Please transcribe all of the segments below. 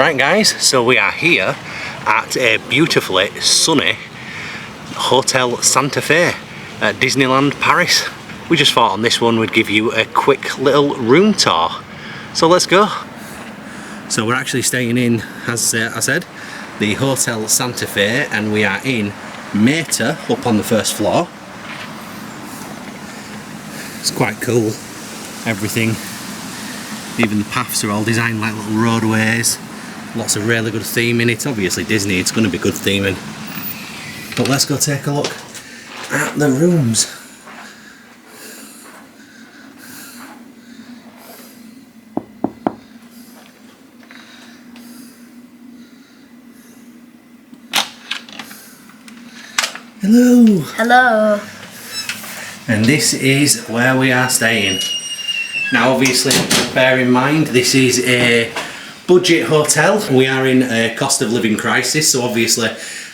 Right guys, so we are here at a beautifully sunny Hotel Santa Fe at Disneyland Paris. We just thought on this one we'd give you a quick little room tour. So let's go. So we're actually staying in, as I said, the Hotel Santa Fe, and we are in Meta up on the first floor. It's quite cool, everything. Even the paths are all designed like little roadways. Lots of really good theme in it. Obviously Disney, it's going to be good theming. But let's go take a look at the rooms. Hello! Hello! And this is where we are staying. Now obviously, bear in mind, this is a budget hotel. We are in a cost of living crisis, so obviously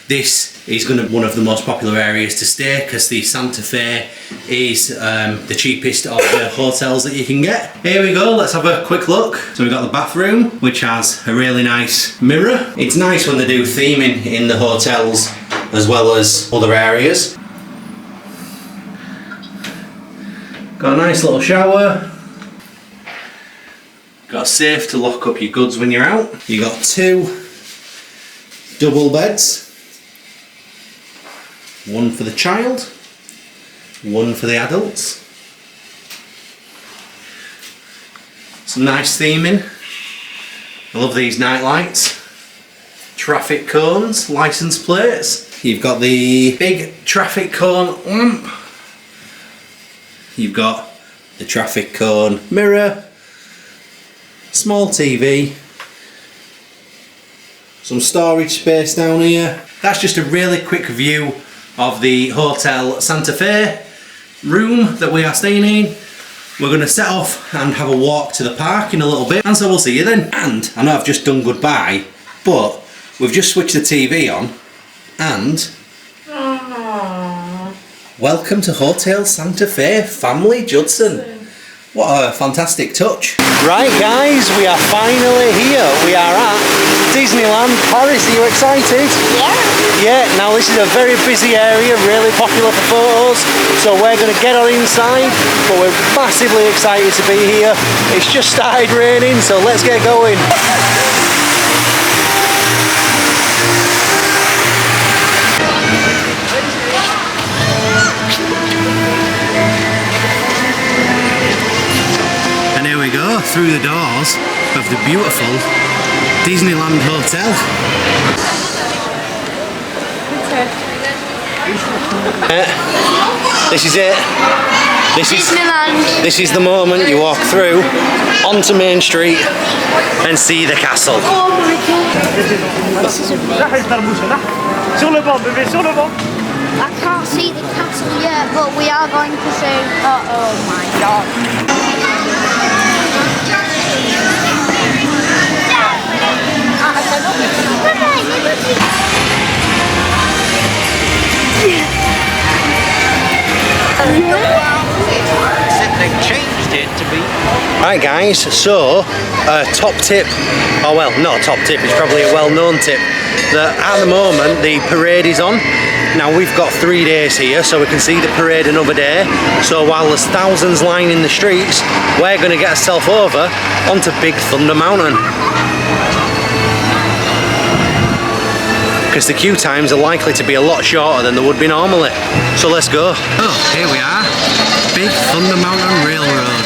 this is going to be one of the most popular areas to stay because the Santa Fe is the cheapest of the hotels that you can get. Here we go, let's have a quick look. So we've got the bathroom, which has a really nice mirror. It's nice when they do theming in the hotels as well as other areas. Got a nice little shower. Got a safe to lock up your goods when you're out. You got 2 double beds. One for the child, one for the adults. Some nice theming. I love these night lights. Traffic cones, license plates. You've got the big traffic cone lamp. You've got the traffic cone mirror. Small TV, some storage space down here. That's just a really quick view of the Hotel Santa Fe room that we are staying in. We're going to set off and have a walk to the park in a little bit, and so we'll see you then. And I know I've just done goodbye, but we've just switched the TV on, and welcome to Hotel Santa Fe, Family Judson. What a fantastic touch. Right guys, we are finally here. We are at Disneyland Paris. Are you excited? Yeah. Yeah, now this is a very busy area, really popular for photos. So we're going to get on inside, but we're massively excited to be here. It's just started raining, so let's get going. Through the doors of the beautiful Disneyland Hotel. This is it. This is the moment you walk through onto Main Street and see the castle. I can't see the castle yet, but we are going to see. Oh my god. They've changed it to be. Right guys, so top tip, oh well, not a top tip, it's probably a well-known tip, that at the moment the parade is on. Now we've got 3 days here, so we can see the parade another day. So while there's thousands lining the streets, we're going to get ourselves over onto Big Thunder Mountain. Because the queue times are likely to be a lot shorter than they would be normally. So let's go. Oh, here we are. Big Thunder Mountain Railroad.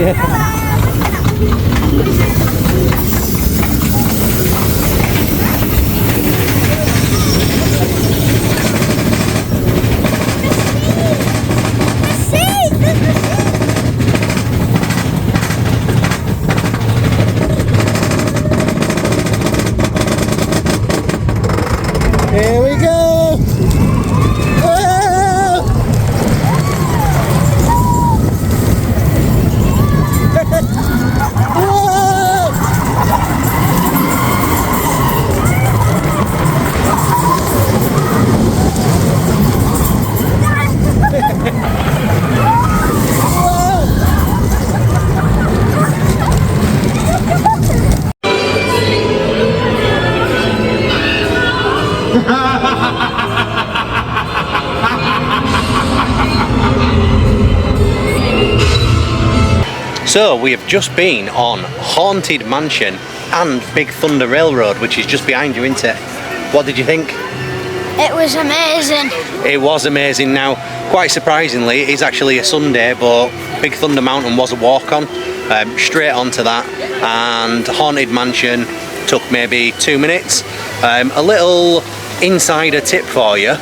Here we go! Whoa! So we have just been on Haunted Mansion and Big Thunder Railroad, which is just behind you, isn't it? What did you think? It was amazing. It was amazing. Now, quite surprisingly, it is actually a Sunday, but Big Thunder Mountain was a walk-on, straight onto that, and Haunted Mansion took maybe 2 minutes. A little insider tip for you: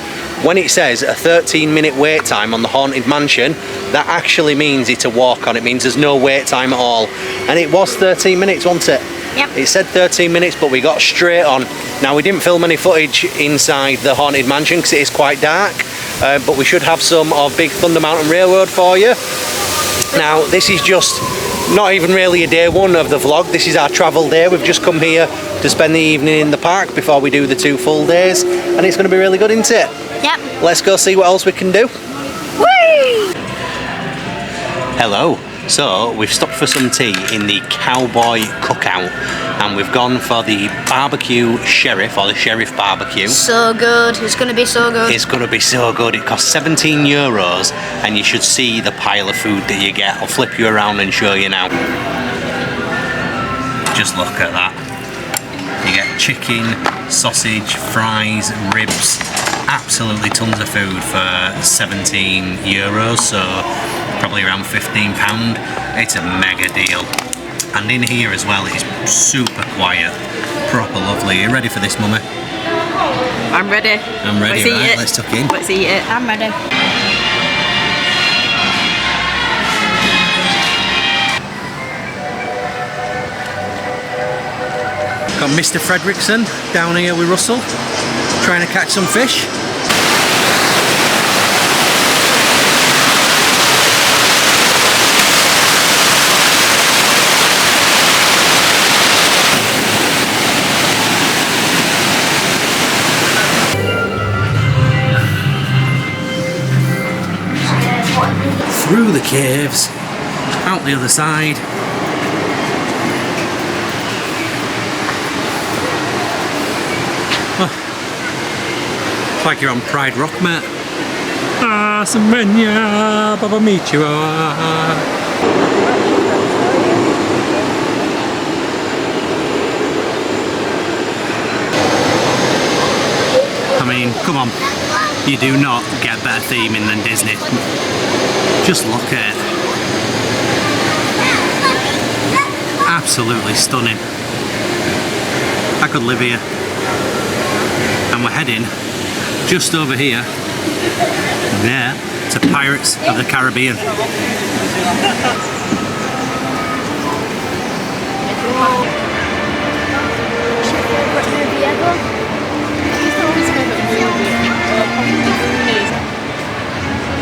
when it says a 13-minute wait time on the Haunted Mansion, that actually means it's a walk-on. It means there's no wait time at all. And it was 13 minutes, wasn't it? Yep. It said 13 minutes, but we got straight on. Now, we didn't film any footage inside the Haunted Mansion because it is quite dark, but we should have some of Big Thunder Mountain Railroad for you. Now, this is just not even really a day one of the vlog. This is our travel day. We've just come here to spend the evening in the park before we do the 2 full days, and it's going to be really good, isn't it? Yep. Let's go see what else we can do. Whee! Hello. So we've stopped for some tea in the Cowboy Cookout, and we've gone for the barbecue sheriff, or the sheriff barbecue. So good. It's going to be so good. It's going to be so good. It costs €17, and you should see the pile of food that you get. I'll flip you around and show you now. Just look at that. You get chicken, sausage, fries, ribs, absolutely tons of food for €17, so probably around £15. It's a mega deal. And in here as well, it's super quiet, proper lovely. Are you ready for this, Mummy? I'm ready. I'm ready, right? Let's tuck in. Let's eat it. I'm ready. Got Mr. Fredrickson down here with Russell, trying to catch some fish. Through the caves, out the other side. It's like you're on Pride Rock, mate. Ah, Semenya, Baba Michua. I mean, come on. You do not get better theming than Disney. Just look at it. Absolutely stunning. I could live here. And we're heading just over here, there, to Pirates of the Caribbean.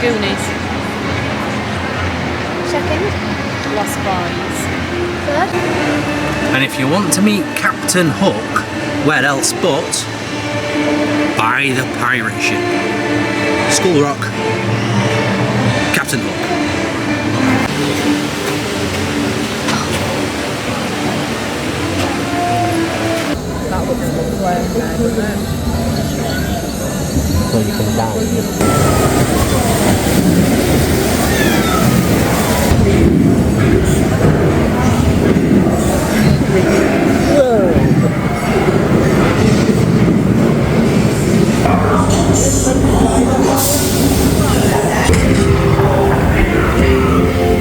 Goonies. Second. Lost Boys. Third. And if you want to meet Captain Hook, where else but by the pirate ship? Skull Rock. Captain Hook. That looks lovely, doesn't it? So you can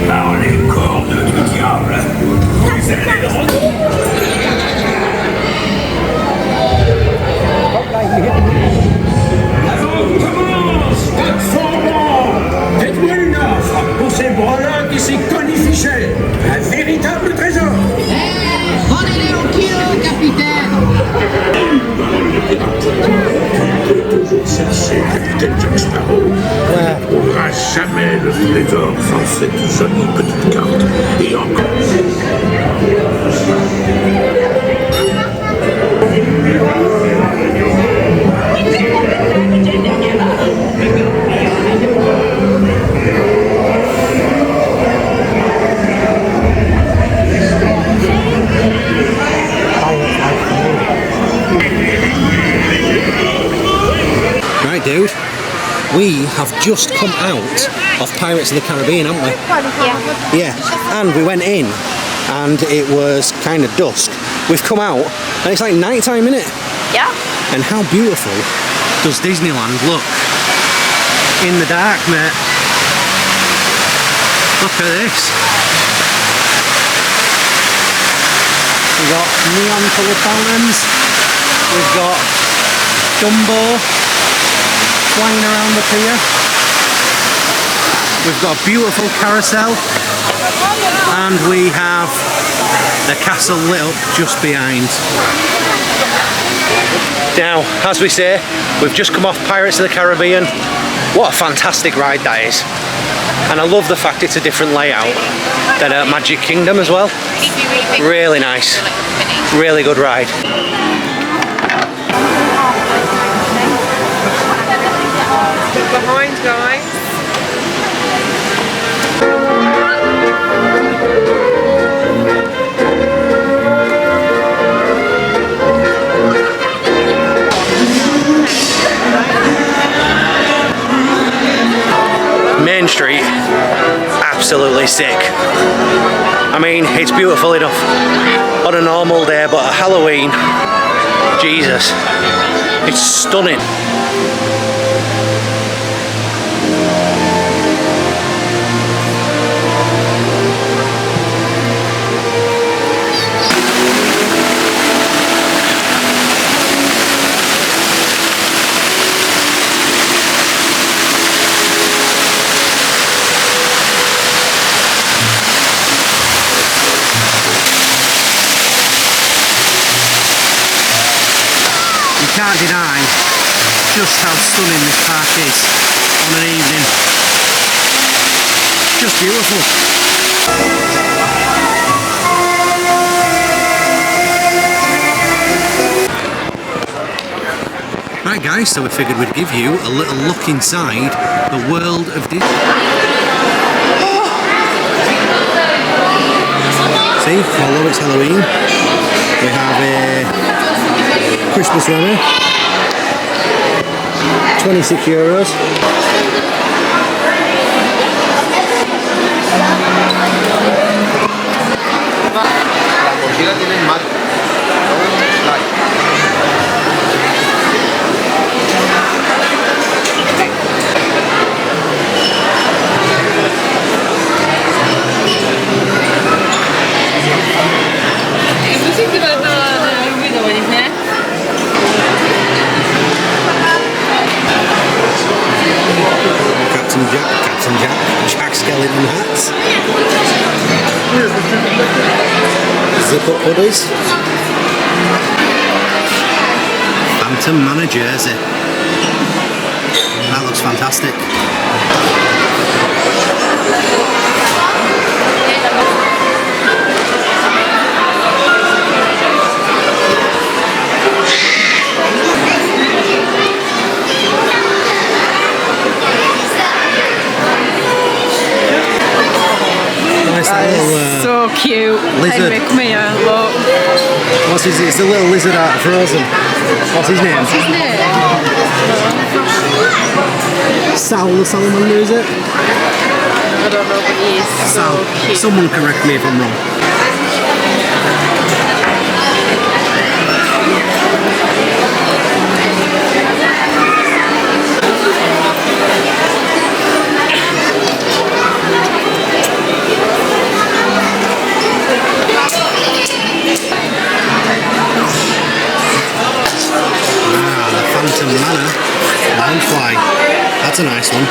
Parlez corps de Michel, un véritable trésor. Prenez-les au kilo, capitaine. Tu peux toujours chercher, capitaine Jack Sparrow. Tu ne trouveras jamais le trésor sans cette jolie petite carte. Et encore. Right, dude, we have just come out of Pirates of the Caribbean, haven't we? Yeah. Yeah, and we went in and it was kind of dusk. We've come out and it's like night time, innit? Yeah. And how beautiful does Disneyland look in the dark, mate? Look at this. We've got neon coloured fountains. We've got Dumbo flying around the pier. We've got a beautiful carousel. And we have the castle lit up just behind. Now, as we say, we've just come off Pirates of the Caribbean. What a fantastic ride that is. And I love the fact it's a different layout than at Magic Kingdom as well. Really nice. Really good ride. Behind, guys. Main Street, absolutely sick. I mean, it's beautiful enough on a normal day, but at Halloween, Jesus, it's stunning. Can't deny just how stunning this park is on an evening. Just beautiful. Right guys, so we figured we'd give you a little look inside the world of Disney. See, although it's Halloween, we have a Christmas runner, €26. Jack Skellington hats, zip-up hoodies, Phantom Manor jersey. That looks fantastic. So cute. Lizard. Henry, come here, look. What's his? It's the little lizard out of Frozen. What's his name? What's his name? Sal the salamander, is it? I don't know, but he is so cute. Someone correct me if I'm wrong. Phantom Manor, Loungefly. That's a nice one.